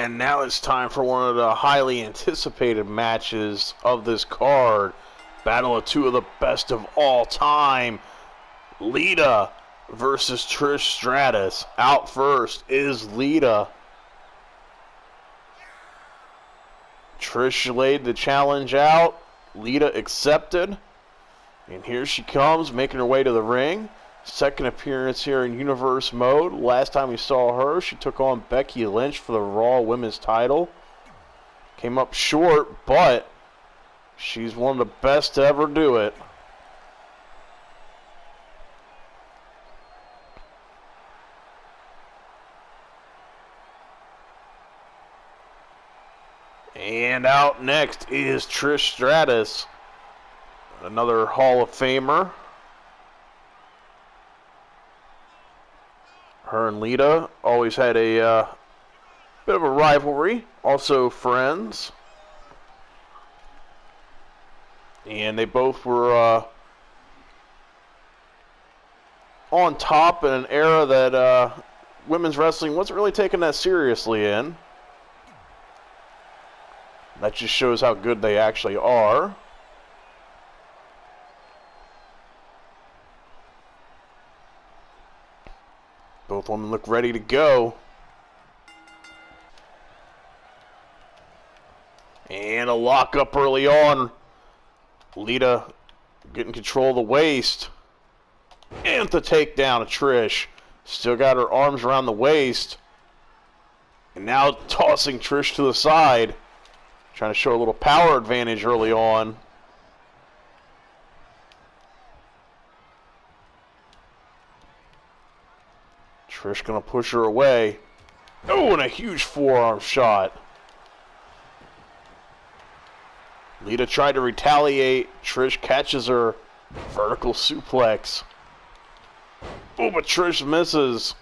And now it's time for one of the highly anticipated matches of this card. Battle of two of the best of all time. Lita versus Trish Stratus. Out first is Lita. Trish laid the challenge out. Lita accepted. And here she comes, making her way to the ring. Second appearance here in Universe mode. Last time we saw her, she took on Becky Lynch for the Raw Women's title. Came up short, but she's one of the best to ever do it. And out next is Trish Stratus, another Hall of Famer. Her and Lita always had a bit of a rivalry, also friends. And they both were on top in an era that women's wrestling wasn't really taken that seriously in. That just shows how good they actually are. Both women look ready to go. And a lockup early on. Lita getting control of the waist. And the takedown of Trish. Still got her arms around the waist. And now tossing Trish to the side. Trying to show a little power advantage early on. Trish gonna push her away. Oh, and a huge forearm shot. Lita tried to retaliate. Trish catches her. Vertical suplex. Oh, but Trish misses.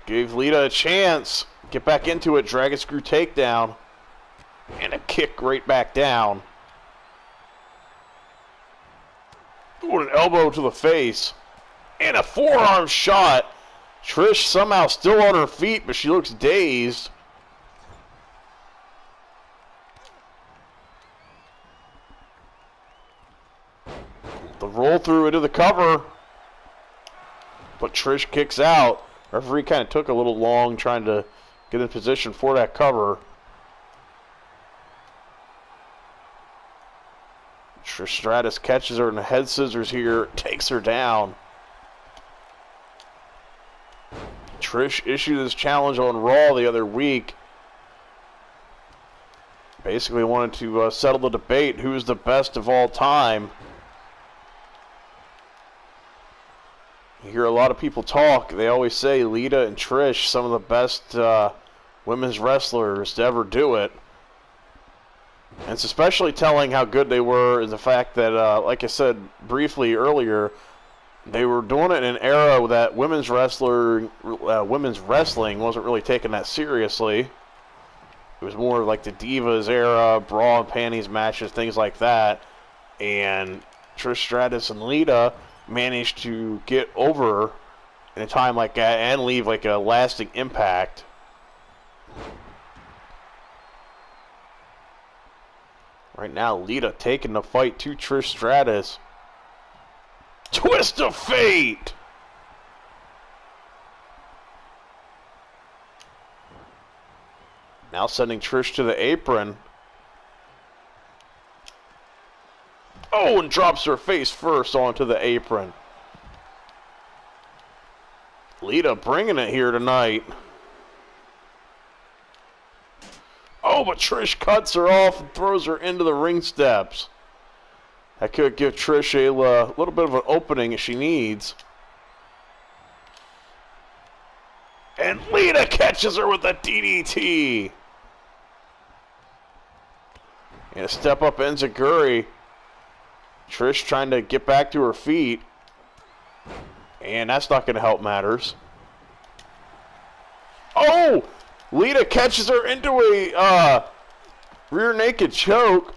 Gave Lita a chance. Get back into it. Dragon screw takedown. And a kick right back down. Ooh, an elbow to the face. And a forearm shot. Trish somehow still on her feet, but she looks dazed. The roll through into the cover. But Trish kicks out. Referee kind of took a little long trying to get in position for that cover. Trish Stratus catches her in the head scissors here. Takes her down. Trish issued this challenge on Raw the other week. Basically wanted to settle the debate, who's the best of all time. You hear a lot of people talk. They always say Lita and Trish, some of the best women's wrestlers to ever do it. And it's especially telling how good they were is the fact that, like I said briefly earlier, they were doing it in an era that women's wrestling wasn't really taken that seriously. It was more like the Divas era, bra and panties matches, things like that. And Trish Stratus and Lita managed to get over in a time like that and leave like a lasting impact. Right now, Lita taking the fight to Trish Stratus. Twist of fate! Now sending Trish to the apron. Oh, and drops her face first onto the apron. Lita bringing it here tonight. Oh, but Trish cuts her off and throws her into the ring steps. That could give Trish a little bit of an opening if she needs. And Lita catches her with a DDT. And a step up enziguri. Trish trying to get back to her feet. And that's not going to help matters. Oh! Lita catches her into a rear naked choke.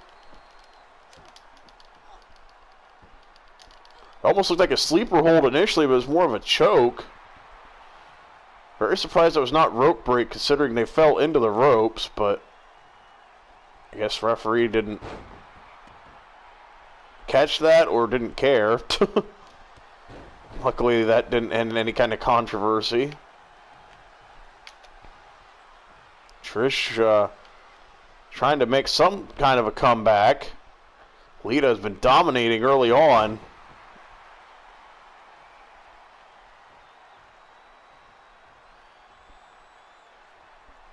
Almost looked like a sleeper hold initially, but it was more of a choke. Very surprised it was not rope break considering they fell into the ropes, but I guess referee didn't catch that or didn't care. Luckily that didn't end in any kind of controversy. Trish trying to make some kind of a comeback. Lita has been dominating early on.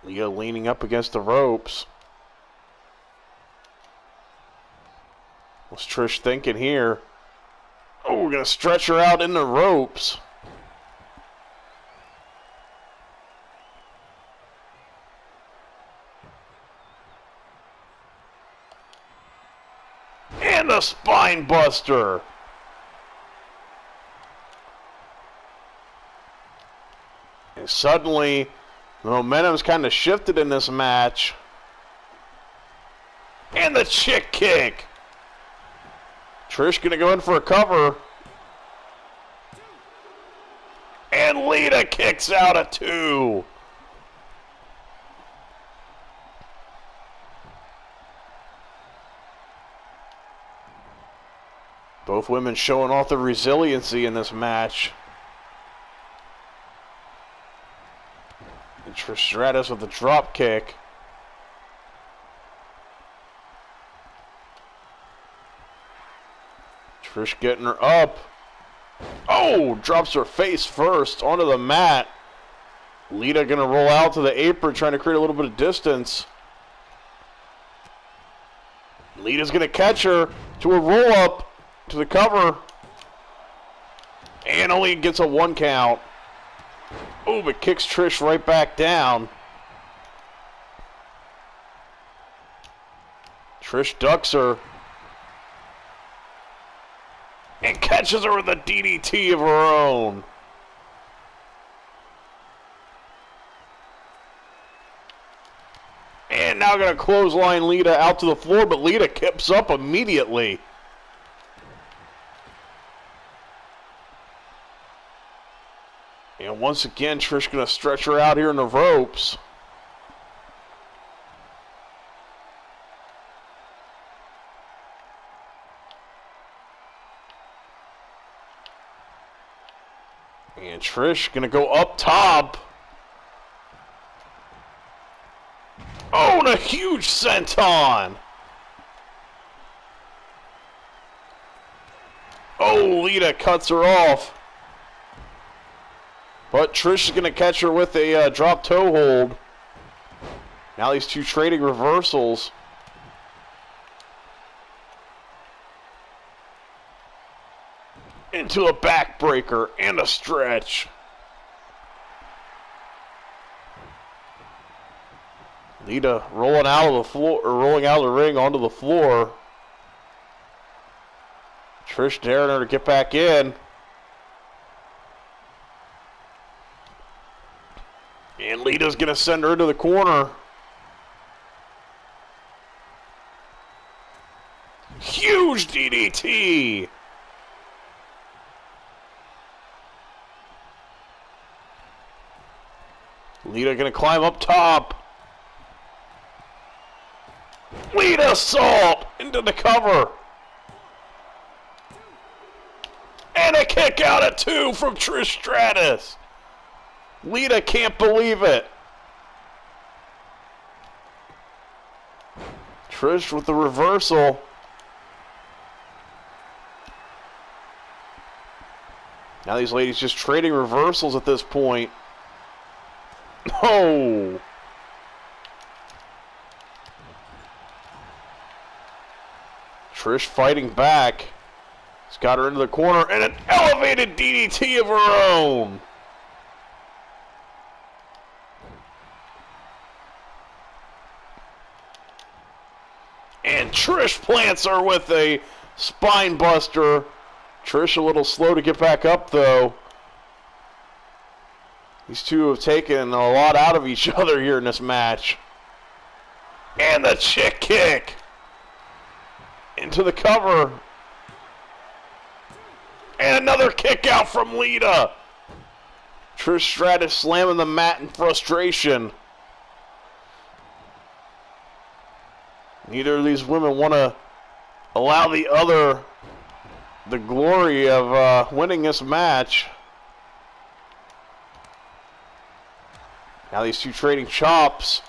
Lita leaning up against the ropes. What's Trish thinking here? Oh, we're going to stretch her out in the ropes. And a spine buster. And suddenly, the momentum's kind of shifted in this match. And the chick kick. Trish gonna go in for a cover. And Lita kicks out at 2. Both women showing off their resiliency in this match. And Trish Stratus with the drop kick. Trish getting her up. Oh, drops her face first onto the mat. Lita gonna roll out to the apron, trying to create a little bit of distance. Lita's gonna catch her to a roll up to the cover. And only gets a 1 count. Oh, but kicks Trish right back down. Trish ducks her. And catches her with a DDT of her own. And now going to clothesline Lita out to the floor, but Lita kips up immediately. And once again, Trish going to stretch her out here in the ropes. And Trish gonna go up top. Oh, and a huge senton. Oh, Lita cuts her off. But Trish is gonna catch her with a drop toe hold. Now these two trading reversals. Into a backbreaker and a stretch. Lita rolling out of the floor, or rolling out of the ring onto the floor. Trish daring her to get back in. And Lita's gonna send her into the corner. Huge DDT. Lita gonna climb up top. Lita assault into the cover. And a kick out at 2 from Trish Stratus. Lita can't believe it. Trish with the reversal. Now these ladies just trading reversals at this point. Oh! Trish fighting back. He's got her into the corner and an elevated DDT of her own. And Trish plants her with a spine buster. Trish a little slow to get back up though. These two have taken a lot out of each other here in this match. And the chick kick. Into the cover. And another kick out from Lita. Trish Stratus slamming the mat in frustration. Neither of these women want to allow the other the glory of winning this match. Now these two trading chops.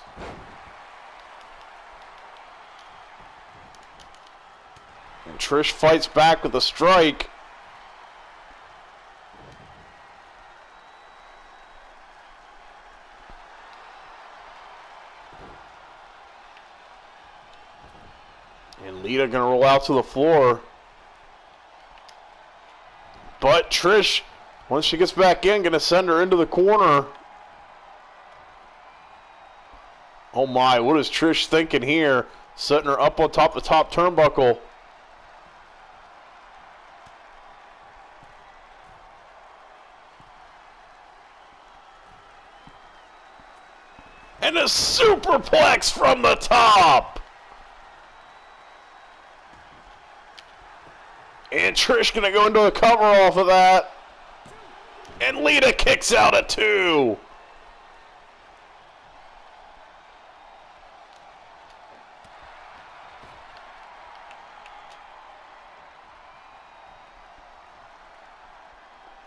And Trish fights back with a strike. And Lita gonna roll out to the floor. But Trish, once she gets back in, gonna send her into the corner. Oh my, what is Trish thinking here? Setting her up on top of the top turnbuckle. And a superplex from the top. And Trish gonna go into a cover off of that. And Lita kicks out at 2.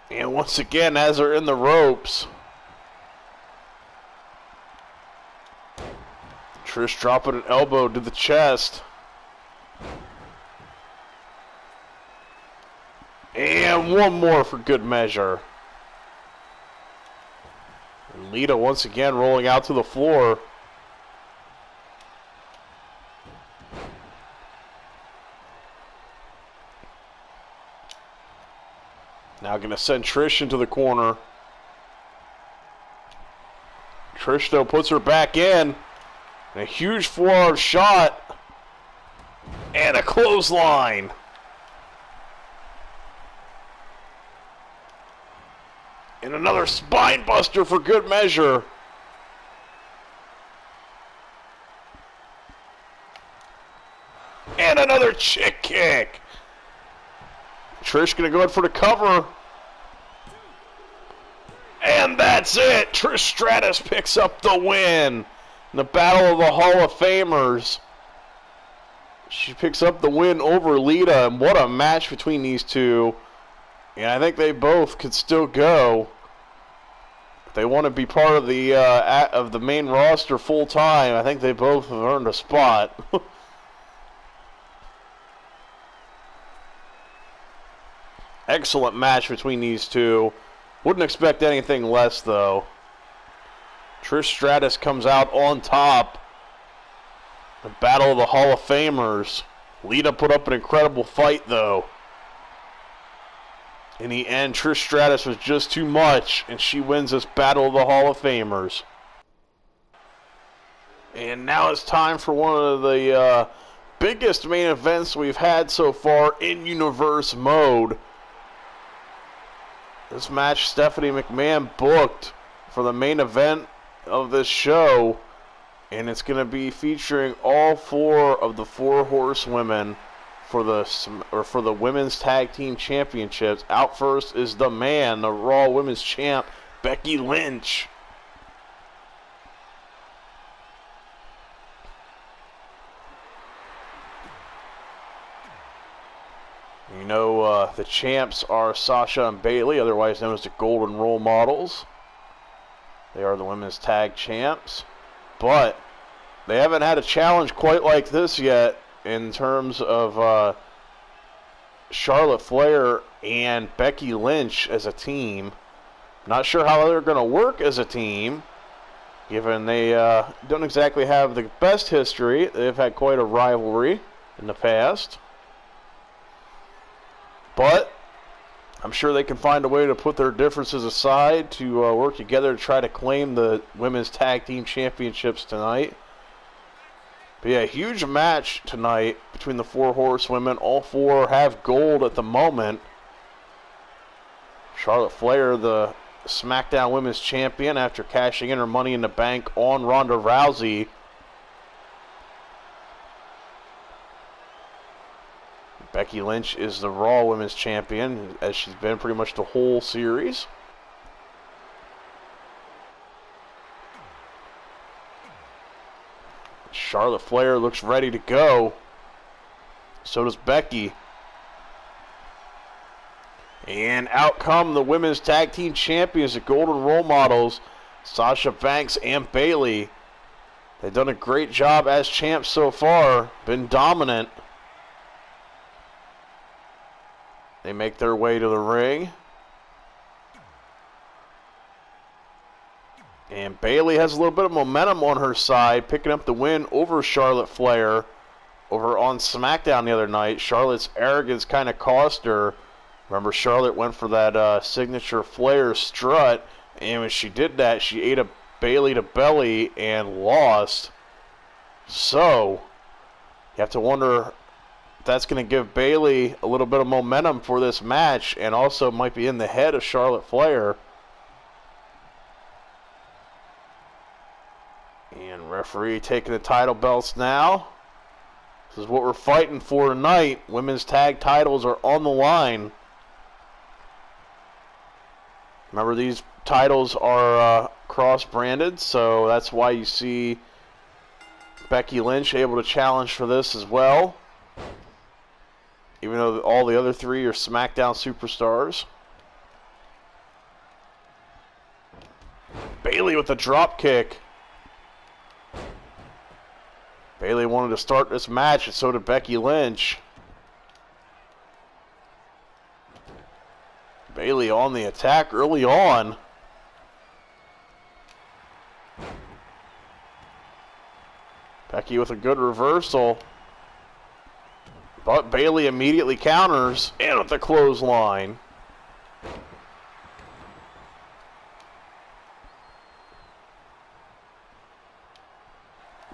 And once again, as they're in the ropes, Trish dropping an elbow to the chest. And one more for good measure. And Lita once again rolling out to the floor. Now going to send Trish into the corner. Trish, though, puts her back in. And a huge forearm shot. And a clothesline. And another spine buster for good measure. And another chick kick. Trish going to go in for the cover. And that's it. Trish Stratus picks up the win in the Battle of the Hall of Famers. She picks up the win over Lita, and what a match between these two. And I think they both could still go. If they want to be part of the main roster full time, I think they both have earned a spot. Excellent match between these two. Wouldn't expect anything less, though. Trish Stratus comes out on top. The Battle of the Hall of Famers. Lita put up an incredible fight, though. In the end, Trish Stratus was just too much, and she wins this Battle of the Hall of Famers. And now it's time for one of the biggest main events we've had so far in Universe mode. This match Stephanie McMahon booked for the main event of this show, and it's going to be featuring all 4 of the 4 horsewomen for the women's tag team championships. Out first is the man, the Raw Women's Champ, Becky Lynch. You know, the champs are Sasha and Bayley, otherwise known as the Golden Role Models. They are the women's tag champs. But they haven't had a challenge quite like this yet in terms of Charlotte Flair and Becky Lynch as a team. Not sure how they're going to work as a team, given they don't exactly have the best history. They've had quite a rivalry in the past. But I'm sure they can find a way to put their differences aside to work together to try to claim the women's tag team championships tonight. But yeah, huge match tonight between the 4 horsewomen. All 4 have gold at the moment. Charlotte Flair, the SmackDown Women's Champion, after cashing in her Money in the Bank on Ronda Rousey. Becky Lynch is the Raw Women's Champion, as she's been pretty much the whole series. Charlotte Flair looks ready to go. So does Becky. And out come the women's tag team champions, the Golden Role Models, Sasha Banks and Bayley. They've done a great job as champs so far, been dominant. They make their way to the ring. And Bayley has a little bit of momentum on her side, picking up the win over Charlotte Flair over on SmackDown the other night. Charlotte's arrogance kind of cost her. Remember, Charlotte went for that signature Flair strut, and when she did that, she ate a Bayley to belly and lost. So, you have to wonder if that's going to give Bayley a little bit of momentum for this match, and also might be in the head of Charlotte Flair. And referee taking the title belts now. This is what we're fighting for tonight. Women's tag titles are on the line. Remember, these titles are cross-branded, so that's why you see Becky Lynch able to challenge for this as well. Even though all the other three are SmackDown superstars. Bayley with a drop kick. Bayley wanted to start this match, and so did Becky Lynch. Bayley on the attack early on. Becky with a good reversal. But Bayley immediately counters, and with the clothesline.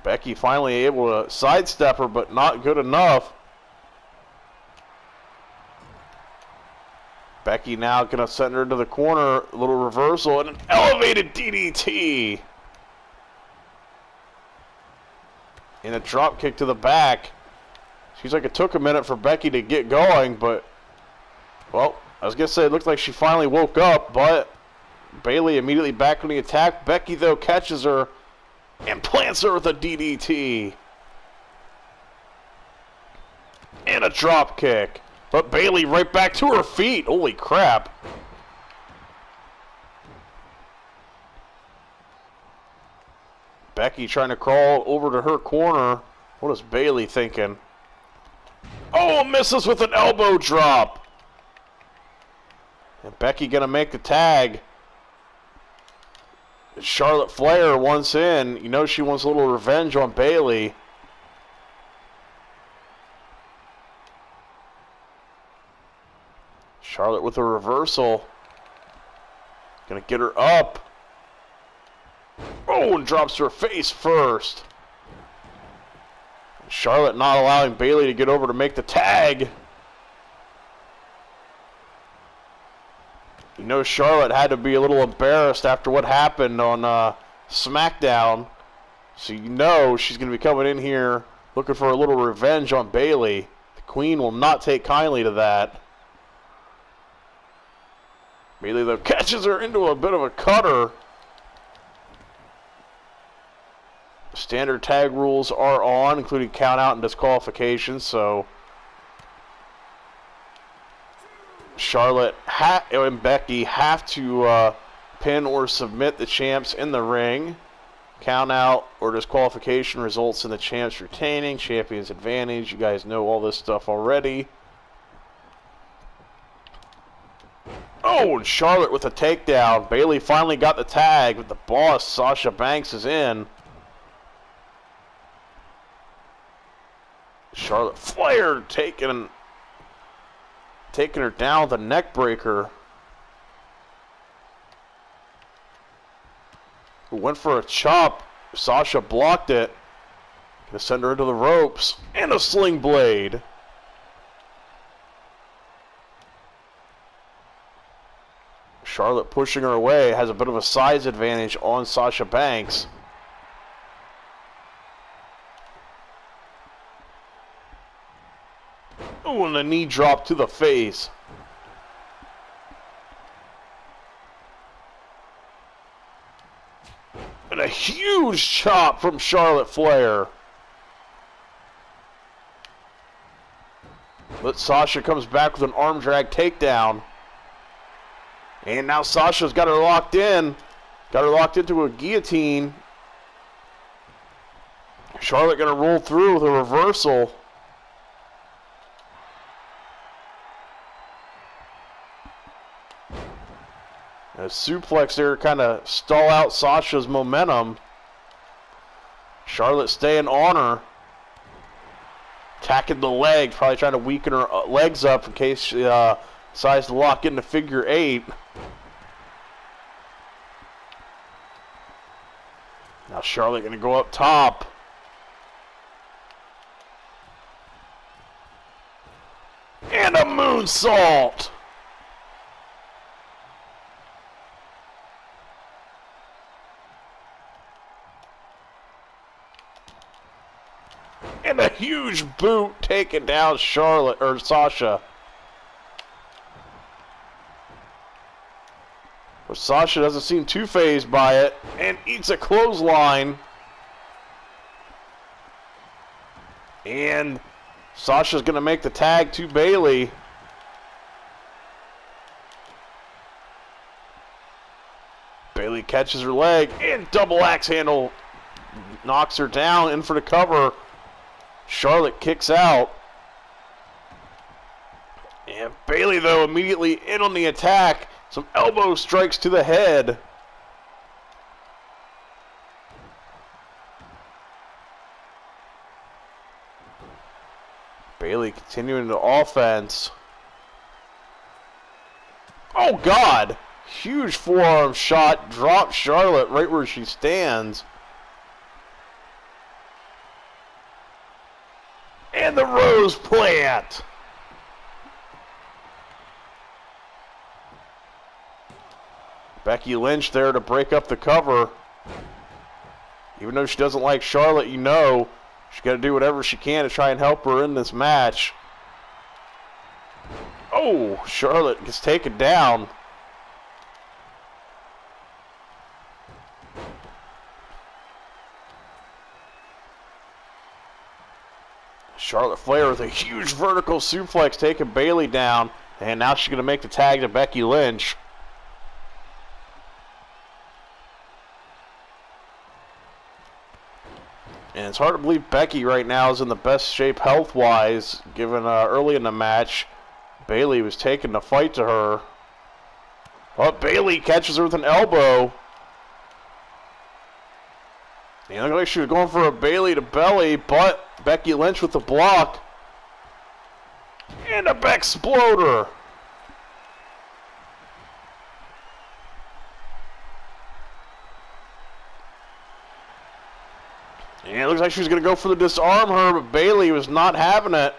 Becky finally able to sidestep her, but not good enough. Becky now going to send her into the corner. A little reversal and an elevated DDT. And a drop kick to the back. Seems like it took a minute for Becky to get going, but, well, I was going to say it looked like she finally woke up, but Bayley immediately back on the attack. Becky, though, catches her and plants her with a DDT. And a drop kick. But Bayley right back to her feet. Holy crap. Becky trying to crawl over to her corner. What is Bayley thinking? Oh, misses with an elbow drop. And Becky going to make the tag. Charlotte Flair once in. You know she wants a little revenge on Bayley. Charlotte with a reversal. Gonna get her up. Oh, and drops her face first. Charlotte not allowing Bayley to get over to make the tag. You know Charlotte had to be a little embarrassed after what happened on SmackDown. So you know she's going to be coming in here looking for a little revenge on Bayley. The Queen will not take kindly to that. Bayley, though, catches her into a bit of a cutter. Standard tag rules are on, including count out and disqualification, so Charlotte and Becky have to pin or submit the champs in the ring. Count out or disqualification results in the champs retaining. Champion's advantage. You guys know all this stuff already. Oh, and Charlotte with a takedown. Bayley finally got the tag, but the boss, Sasha Banks, is in. Charlotte Flair taking her down with a neck breaker. Went for a chop. Sasha blocked it. Gonna send her into the ropes. And a sling blade. Charlotte pushing her away. Has a bit of a size advantage on Sasha Banks. Oh, and a knee drop to the face. And a huge chop from Charlotte Flair. But Sasha comes back with an arm drag takedown. And now Sasha's got her locked in. Got her locked into a guillotine. Charlotte going to roll through with a reversal. A suplex there to kind of stall out Sasha's momentum. Charlotte staying on her. Attacking the leg, probably trying to weaken her legs up in case she decides to lock into figure 8. Now Charlotte going to go up top. And a moonsault. And a huge boot taking down Sasha. But Sasha doesn't seem too fazed by it and eats a clothesline. And Sasha's going to make the tag to Bayley. Bayley catches her leg and double axe handle knocks her down in for the cover. Charlotte kicks out. And Bayley, though, immediately in on the attack. Some elbow strikes to the head. Bayley continuing the offense. Oh, God! Huge forearm shot. Drops Charlotte right where she stands. And the Rose Plant. Becky Lynch there to break up the cover. Even though she doesn't like Charlotte, you know she's got to do whatever she can to try and help her in this match. Oh, Charlotte gets taken down. Charlotte Flair with a huge vertical suplex taking Bayley down. And now she's going to make the tag to Becky Lynch. And it's hard to believe Becky right now is in the best shape health-wise, given early in the match, Bayley was taking the fight to her. But Bayley catches her with an elbow. And it looked like she was going for a Bayley to belly, but Becky Lynch with the block. And a Bexploder. And it looks like she was going to go for the disarm her, but Bayley was not having it.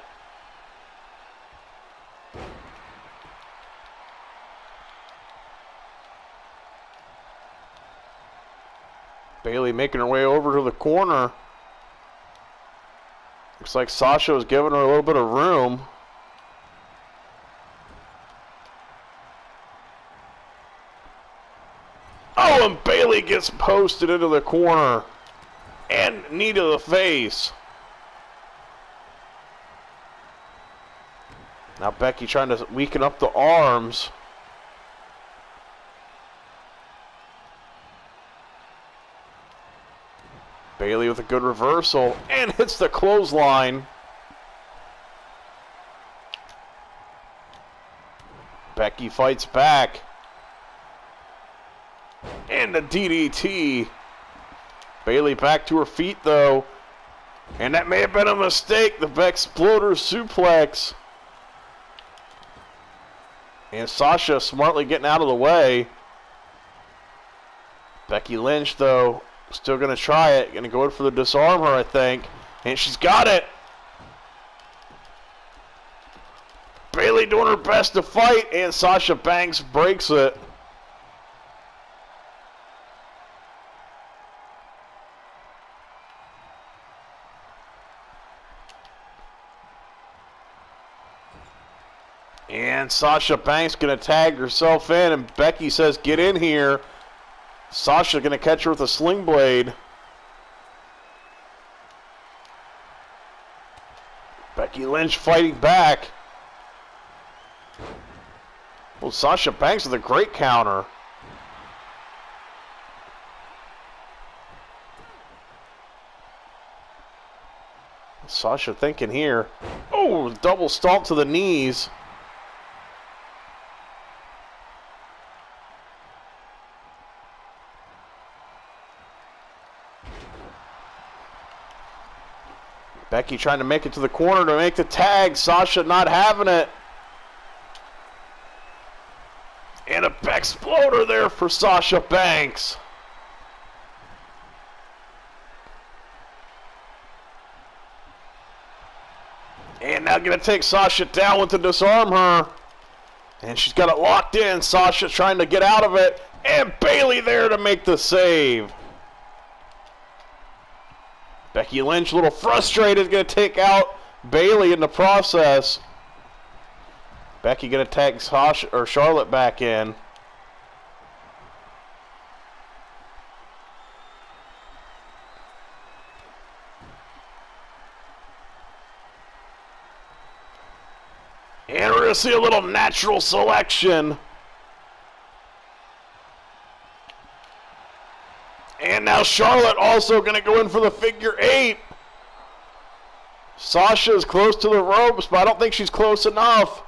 Bayley making her way over to the corner. Looks like Sasha was giving her a little bit of room. Oh, and Bayley gets posted into the corner. And knee to the face. Now Becky trying to weaken up the arms. Bayley with a good reversal and hits the clothesline. Becky fights back. And the DDT. Bayley back to her feet, though. And that may have been a mistake. The Bexploder suplex. And Sasha smartly getting out of the way. Becky Lynch, though, still going to try it. Going to go in for the disarm her, I think. And she's got it. Bayley doing her best to fight. And Sasha Banks breaks it. And Sasha Banks going to tag herself in, and Becky says, get in here. Sasha going to catch her with a sling blade. Becky Lynch fighting back. Sasha Banks with a great counter. Sasha thinking here. Oh, double stomp to the knees. Becky trying to make it to the corner to make the tag. Sasha not having it. And a exploder there for Sasha Banks. And now going to take Sasha down with the disarm her. And she's got it locked in. Sasha trying to get out of it. And Bayley there to make the save. Becky Lynch a little frustrated. Going to take out Bayley in the process. Becky going to tag Sasha or Charlotte back in. And we're going to see a little natural selection. And now Charlotte also going to go in for the figure 8. Sasha is close to the ropes, but I don't think she's close enough.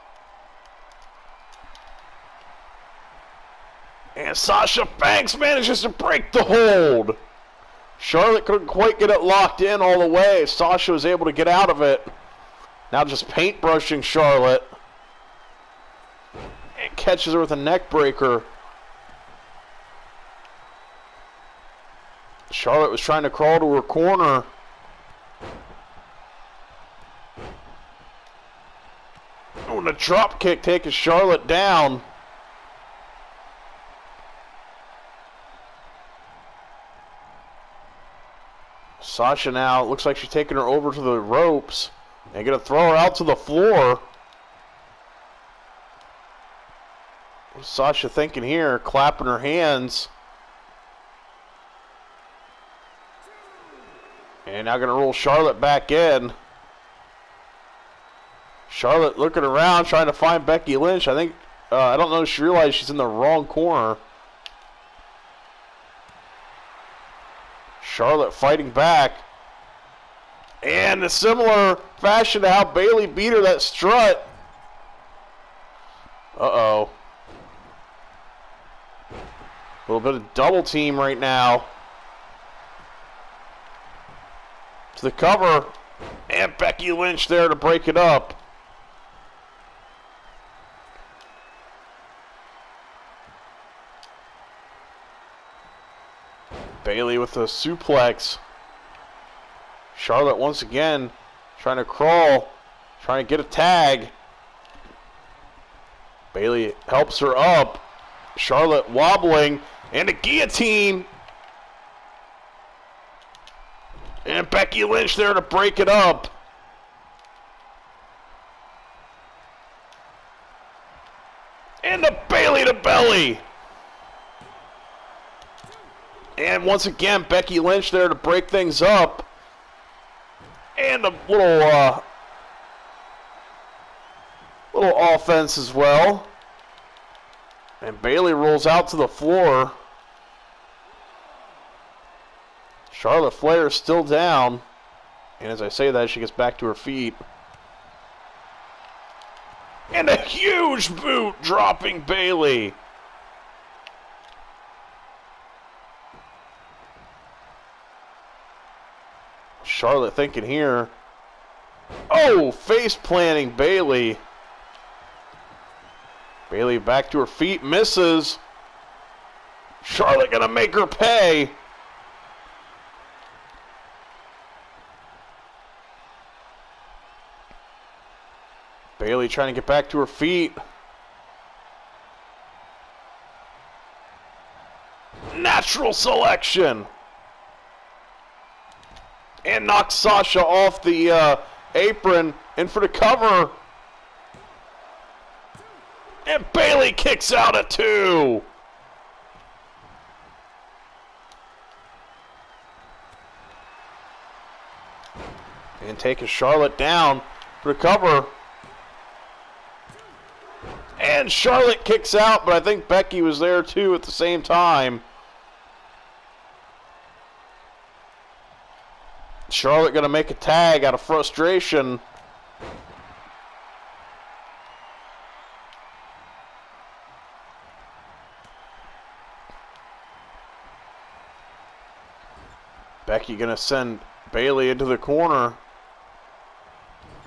And Sasha Banks manages to break the hold. Charlotte couldn't quite get it locked in all the way. Sasha was able to get out of it. Now just paintbrushing Charlotte. And catches her with a neck breaker. Charlotte was trying to crawl to her corner. Oh, and a drop kick taking Charlotte down. Sasha now looks like she's taking her over to the ropes. They're going to throw her out to the floor. What's Sasha thinking here? Clapping her hands. And now going to roll Charlotte back in. Charlotte looking around, trying to find Becky Lynch. I think, I don't know if she realized she's in the wrong corner. Charlotte fighting back. And a similar fashion to how Bayley beat her, that strut. Uh-oh. A little bit of double team right now. To the cover. And Becky Lynch there to break it up. Bayley with a suplex. Charlotte once again trying to crawl, trying to get a tag. Bayley helps her up. Charlotte wobbling, and a guillotine. And Becky Lynch there to break it up. And a Bayley to belly. And once again, Becky Lynch there to break things up. And a little offense as well. And Bayley rolls out to the floor. Charlotte Flair is still down. And as I say that, she gets back to her feet. And a huge boot dropping Bayley. Charlotte thinking here. Oh, face planting Bayley. Bayley back to her feet, misses. Charlotte gonna make her pay. Bayley trying to get back to her feet. Natural selection. And knocks Sasha off the apron in for the cover. And Bayley kicks out at 2. And taking Charlotte down for the cover. And Charlotte kicks out, but I think Becky was there too at the same time. Charlotte going to make a tag out of frustration. Becky going to send Bayley into the corner.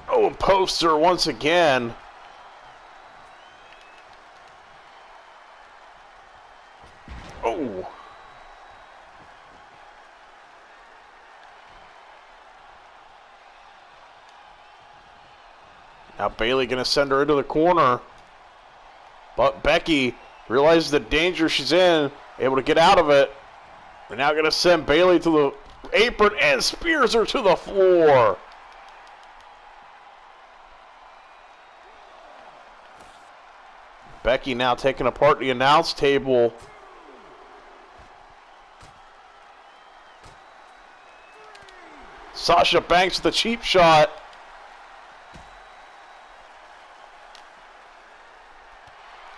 Oh, posts her once again. Oh. Now Bayley going to send her into the corner. But Becky realizes the danger she's in, able to get out of it. They're now going to send Bayley to the apron and spears her to the floor. Becky now taking apart the announce table. Sasha Banks with the cheap shot.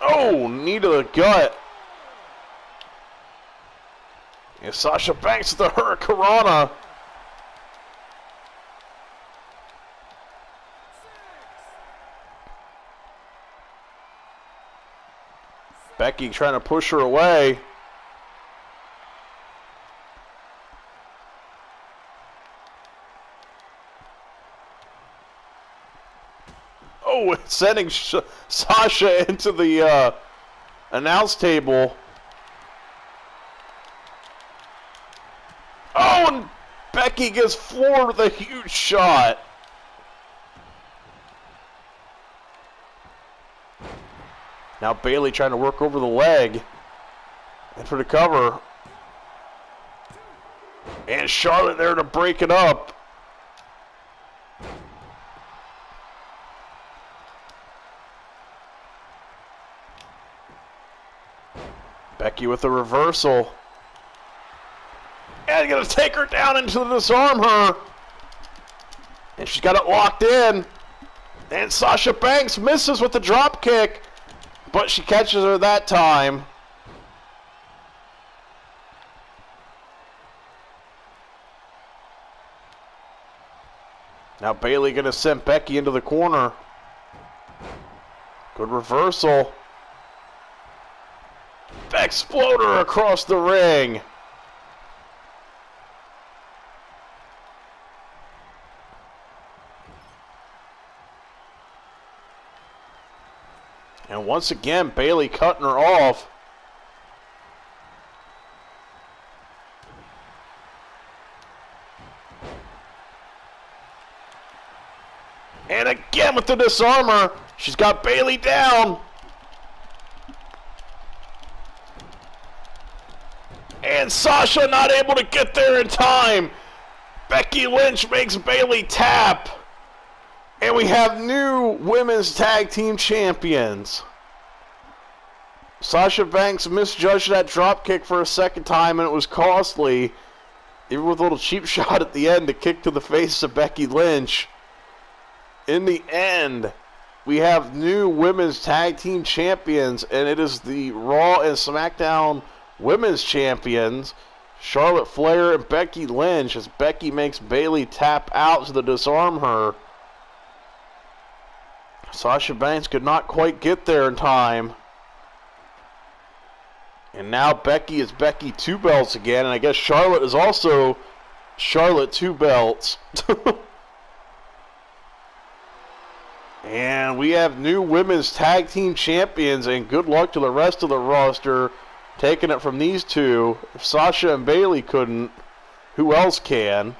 Oh, knee to the gut. And Sasha Banks with the Hurricanrana. Becky trying to push her away. Oh, it's sending Sasha into the announce table. Oh, and Becky gets floored with a huge shot. Now Bayley trying to work over the leg. And for the cover. And Charlotte there to break it up. Becky with the reversal. And gonna take her down into the disarm her. And she's got it locked in. And Sasha Banks misses with the drop kick. But she catches her that time. Now Bayley gonna send Becky into the corner. Good reversal. Exploder across the ring. And once again, Bayley cutting her off. And again with the disarmer. She's got Bayley down. And Sasha not able to get there in time. Becky Lynch makes Bayley tap. And we have new women's tag team champions. Sasha Banks misjudged that drop kick for a second time and it was costly. Even with a little cheap shot at the end to kick to the face of Becky Lynch. In the end, we have new women's tag team champions, and it is the Raw and SmackDown women's champions, Charlotte Flair and Becky Lynch, as Becky makes Bayley tap out to disarm her. Sasha Banks could not quite get there in time. And now Becky is Becky 2 belts again, and I guess Charlotte is also Charlotte 2 belts. And we have new women's tag team champions, and good luck to the rest of the roster taking it from these two. If Sasha and Bayley couldn't, who else can?